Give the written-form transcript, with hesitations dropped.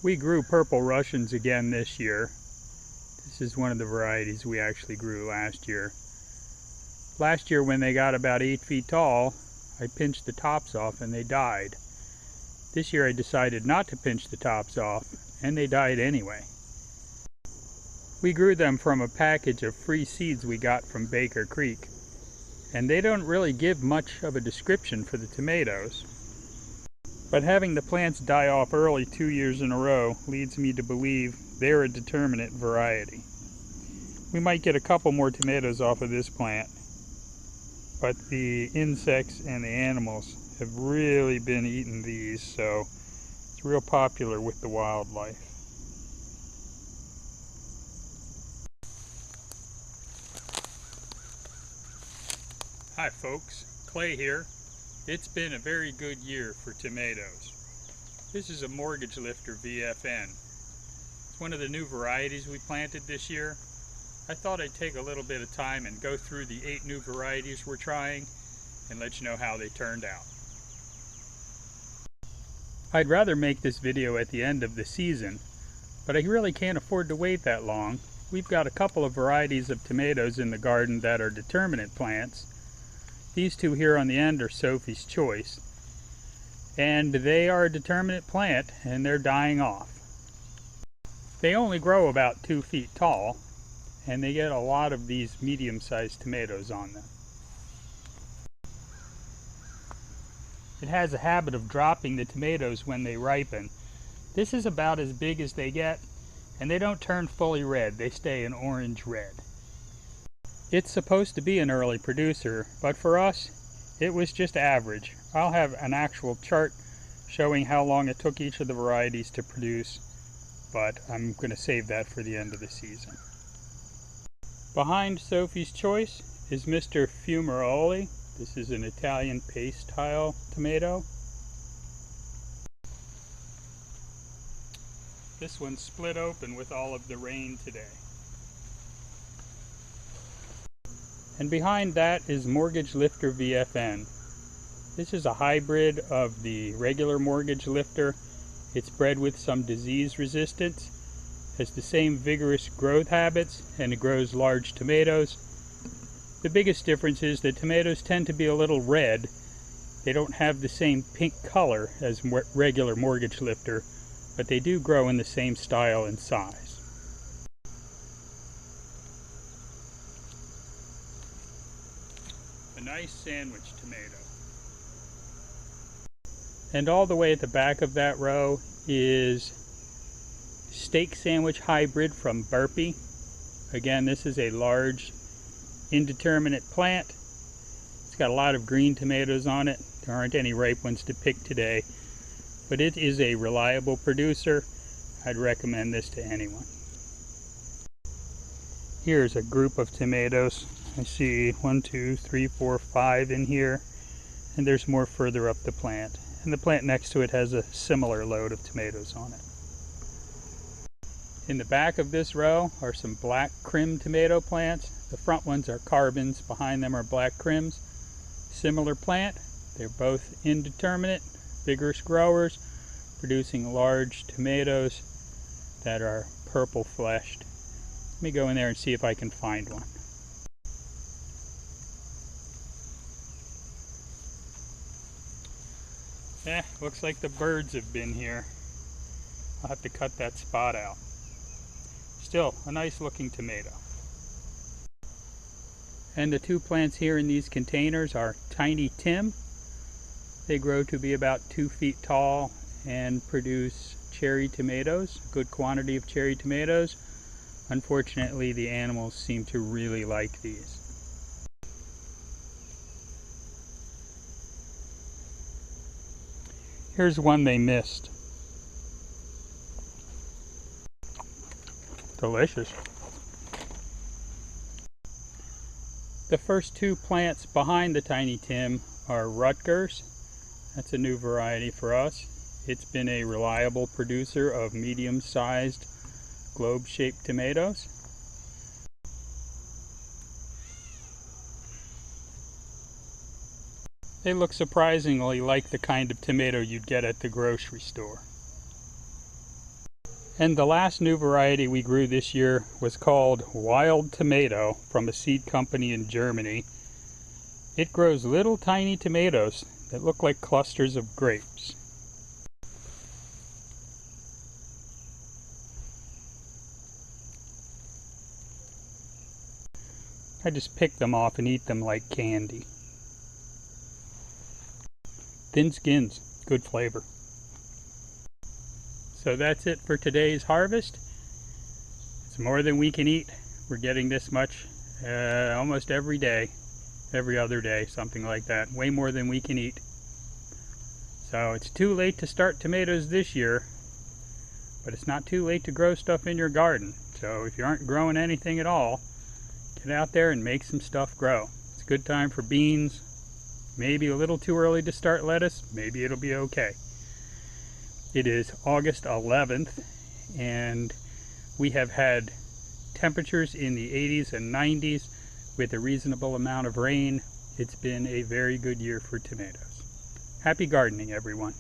We grew Purple Russians again this year. This is one of the varieties we actually grew last year. Last year when they got about 8 feet tall, I pinched the tops off and they died. This year I decided not to pinch the tops off, and they died anyway. We grew them from a package of free seeds we got from Baker Creek, and they don't really give much of a description for the tomatoes. But having the plants die off early 2 years in a row leads me to believe they're a determinate variety. We might get a couple more tomatoes off of this plant, but the insects and the animals have really been eating these, so it's real popular with the wildlife. Hi folks, Clay here. It's been a very good year for tomatoes. This is a Mortgage Lifter VFN. It's one of the new varieties we planted this year. I thought I'd take a little bit of time and go through the 8 new varieties we're trying and let you know how they turned out. I'd rather make this video at the end of the season, but I really can't afford to wait that long. We've got a couple of varieties of tomatoes in the garden that are determinate plants. These two here on the end are Sophie's Choice, and they are a determinate plant and they're dying off. They only grow about 2 feet tall, and they get a lot of these medium-sized tomatoes on them. It has a habit of dropping the tomatoes when they ripen. This is about as big as they get, and they don't turn fully red, they stay an orange-red. It's supposed to be an early producer, but for us, it was just average. I'll have an actual chart showing how long it took each of the varieties to produce, but I'm going to save that for the end of the season. Behind Sophie's Choice is Mr. Fumaroli. This is an Italian paste style tomato. This one's split open with all of the rain today. And behind that is Mortgage Lifter VFN. This is a hybrid of the regular Mortgage Lifter. It's bred with some disease resistance, has the same vigorous growth habits, and it grows large tomatoes. The biggest difference is that tomatoes tend to be a little red. They don't have the same pink color as regular Mortgage Lifter, but they do grow in the same style and size. A nice sandwich tomato. And all the way at the back of that row is Steak Sandwich Hybrid from Burpee. Again, this is a large indeterminate plant. It's got a lot of green tomatoes on it. There aren't any ripe ones to pick today, but it is a reliable producer. I'd recommend this to anyone. Here's a group of tomatoes. I see 1, 2, 3, 4, 5 in here, and there's more further up the plant. And the plant next to it has a similar load of tomatoes on it. In the back of this row are some black crim tomato plants. The front ones are carbons, behind them are black crims. Similar plant. They're both indeterminate, vigorous growers, producing large tomatoes that are purple fleshed. Let me go in there and see if I can find one. Looks like the birds have been here. I'll have to cut that spot out. Still, a nice looking tomato. And the 2 plants here in these containers are Tiny Tim. They grow to be about 2 feet tall and produce cherry tomatoes, a good quantity of cherry tomatoes. Unfortunately, the animals seem to really like these. Here's one they missed. Delicious. The first 2 plants behind the Tiny Tim are Rutgers. That's a new variety for us. It's been a reliable producer of medium-sized globe-shaped tomatoes. They look surprisingly like the kind of tomato you'd get at the grocery store. And the last new variety we grew this year was called Wild Tomato from a seed company in Germany. It grows little tiny tomatoes that look like clusters of grapes. I just pick them off and eat them like candy. Thin skins, good flavor. So that's it for today's harvest. It's more than we can eat. We're getting this much almost every day, every other day, something like that. Way more than we can eat. So it's too late to start tomatoes this year, but it's not too late to grow stuff in your garden. So if you aren't growing anything at all, get out there and make some stuff grow. It's a good time for beans. Maybe a little too early to start lettuce. Maybe it'll be okay. It is August 11th, and we have had temperatures in the 80s and 90s with a reasonable amount of rain. It's been a very good year for tomatoes. Happy gardening, everyone.